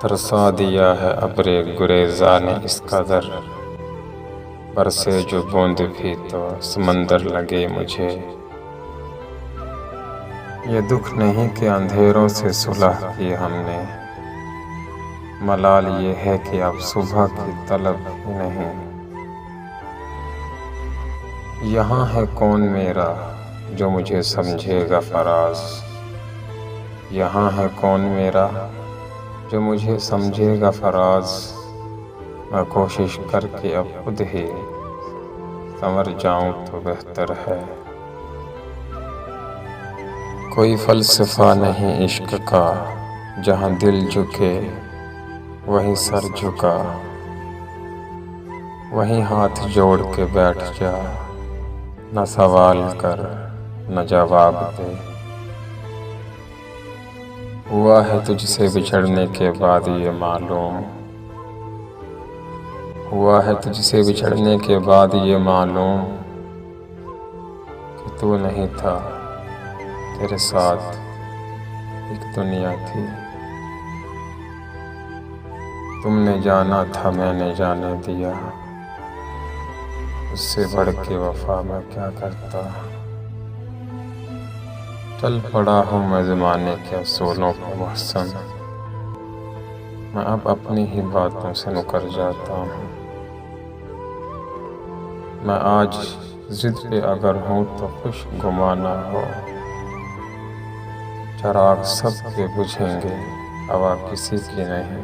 तरसा दिया है अब्रे गुरेज़ा ने इस कदर, बरसे जो बूंद भी तो समंदर लगे मुझे। ये दुख नहीं कि अंधेरों से सुलह की हमने, मलाल ये है कि अब सुबह की तलब ही नहीं। यहाँ है कौन मेरा जो मुझे समझेगा फराज, यहाँ है कौन मेरा जो मुझे समझेगा फराज। मैं कोशिश करके अब खुद ही संवर जाऊं तो बेहतर है। कोई फ़लसफ़ा नहीं इश्क का, जहाँ दिल झुके वहीं सर झुका, वहीं हाथ जोड़ के बैठ जा, न सवाल कर न जवाब दे। हुआ है तुझसे बिछड़ने के बाद ये मालूम, हुआ है तुझसे बिछड़ने के बाद ये मालूम कि तू नहीं था, तेरे साथ एक दुनिया थी। तुमने जाना था मैंने जाने दिया, उससे बढ़ के वफा मैं क्या करता। चल पड़ा हूँ मैं ज़माने के असूलों पे मुहसन, मैं अब अपनी ही बातों से मुकर जाता हूँ। मैं आज ज़िद पे अगर हूँ तो खुश गुमा ना हो, चराग सब के बुझेंगे हवा किसी की नहीं।